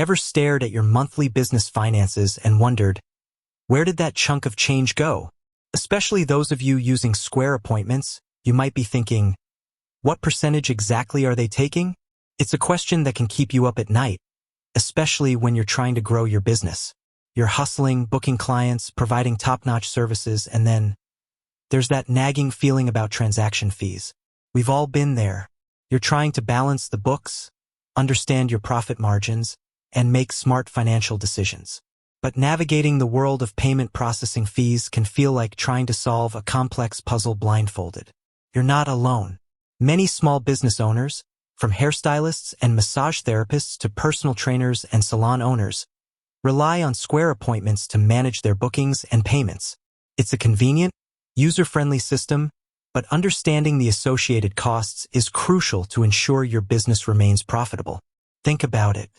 Ever stared at your monthly business finances and wondered, where did that chunk of change go? Especially those of you using Square appointments, you might be thinking, what percentage exactly are they taking? It's a question that can keep you up at night, especially when you're trying to grow your business. You're hustling, booking clients, providing top-notch services, and then there's that nagging feeling about transaction fees. We've all been there. You're trying to balance the books, understand your profit margins, and make smart financial decisions. But navigating the world of payment processing fees can feel like trying to solve a complex puzzle blindfolded. You're not alone. Many small business owners, from hairstylists and massage therapists to personal trainers and salon owners, rely on Square appointments to manage their bookings and payments. It's a convenient, user-friendly system, but understanding the associated costs is crucial to ensure your business remains profitable. Think about it.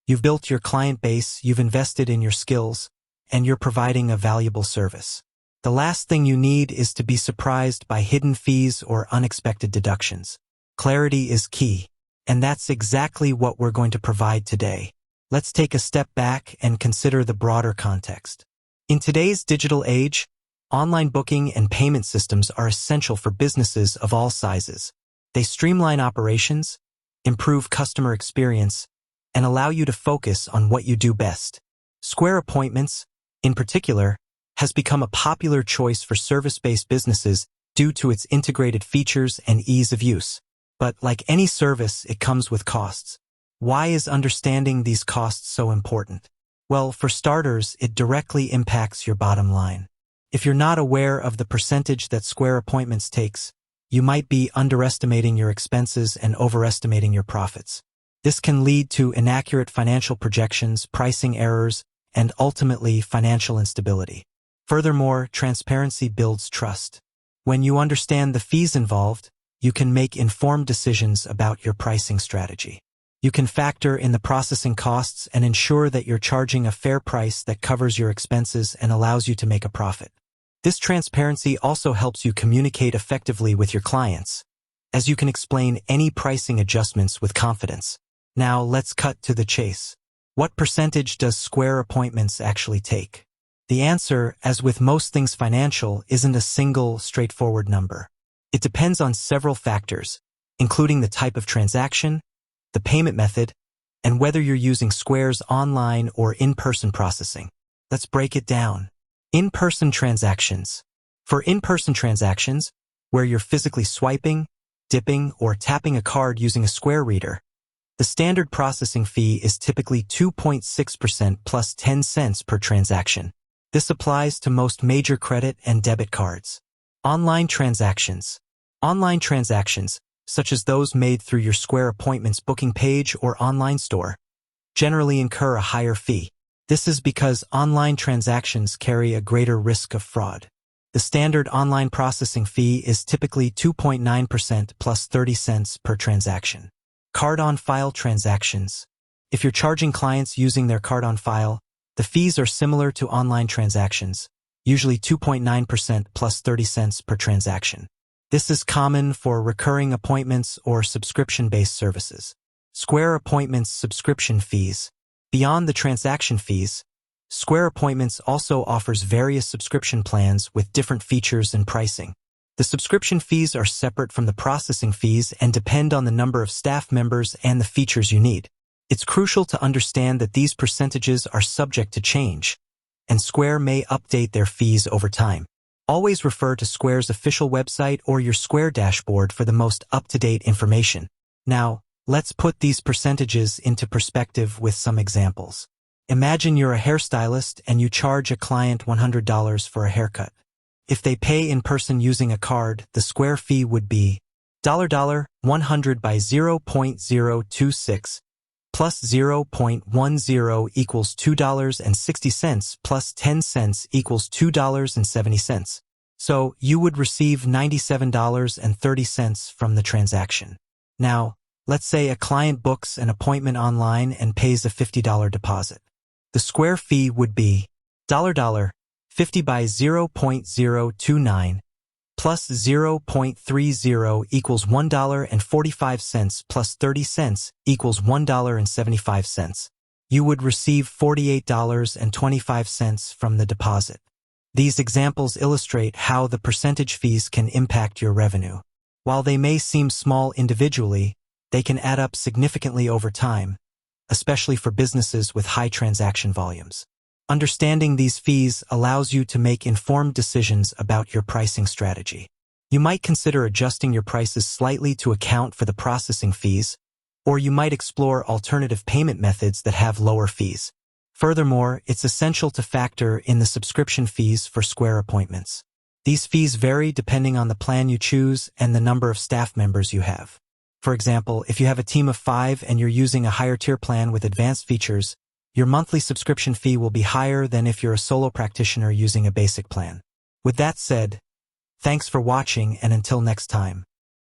You've built your client base, you've invested in your skills, and you're providing a valuable service. The last thing you need is to be surprised by hidden fees or unexpected deductions. Clarity is key, and that's exactly what we're going to provide today. Let's take a step back and consider the broader context. In today's digital age, online booking and payment systems are essential for businesses of all sizes. They streamline operations, improve customer experience, and allow you to focus on what you do best. Square appointments, in particular, has become a popular choice for service-based businesses due to its integrated features and ease of use. But like any service, it comes with costs. Why is understanding these costs so important? Well, for starters, it directly impacts your bottom line. If you're not aware of the percentage that Square appointments takes, you might be underestimating your expenses and overestimating your profits. This can lead to inaccurate financial projections, pricing errors, and ultimately financial instability. Furthermore, transparency builds trust. When you understand the fees involved, you can make informed decisions about your pricing strategy. You can factor in the processing costs and ensure that you're charging a fair price that covers your expenses and allows you to make a profit. This transparency also helps you communicate effectively with your clients, as you can explain any pricing adjustments with confidence. Now, let's cut to the chase. What percentage does Square appointments actually take? The answer, as with most things financial, isn't a single, straightforward number. It depends on several factors, including the type of transaction, the payment method, and whether you're using Square's online or in-person processing. Let's break it down. In-person transactions. For in-person transactions, where you're physically swiping, dipping, or tapping a card using a Square reader, the standard processing fee is typically 2.6% plus 10 cents per transaction. This applies to most major credit and debit cards. Online transactions. Online transactions, such as those made through your Square appointments booking page or online store, generally incur a higher fee. This is because online transactions carry a greater risk of fraud. The standard online processing fee is typically 2.9% plus 30 cents per transaction. Card-on-file transactions. If you're charging clients using their card on file, the fees are similar to online transactions, usually 2.9% plus 30 cents per transaction. This is common for recurring appointments or subscription-based services. Square appointments subscription fees. Beyond the transaction fees, Square appointments also offers various subscription plans with different features and pricing. The subscription fees are separate from the processing fees and depend on the number of staff members and the features you need. It's crucial to understand that these percentages are subject to change, and Square may update their fees over time. Always refer to Square's official website or your Square dashboard for the most up-to-date information. Now, let's put these percentages into perspective with some examples. Imagine you're a hairstylist and you charge a client $100 for a haircut. If they pay in person using a card, the Square fee would be $100 by 0.026 plus 0.10 equals $2.60 plus 10 cents equals $2.70. So you would receive $97.30 from the transaction. Now, let's say a client books an appointment online and pays a $50 deposit. The Square fee would be $50 by 0.029 plus 0.30 equals $1.45 plus 30 cents equals $1.75. you would receive $48.25 from the deposit. These examples illustrate how the percentage fees can impact your revenue. While they may seem small individually, they can add up significantly over time, especially for businesses with high transaction volumes. Understanding these fees allows you to make informed decisions about your pricing strategy. You might consider adjusting your prices slightly to account for the processing fees, or you might explore alternative payment methods that have lower fees. Furthermore, it's essential to factor in the subscription fees for Square appointments. These fees vary depending on the plan you choose and the number of staff members you have. For example, if you have a team of 5 and you're using a higher tier plan with advanced features, your monthly subscription fee will be higher than if you're a solo practitioner using a basic plan. With that said, thanks for watching, and until next time.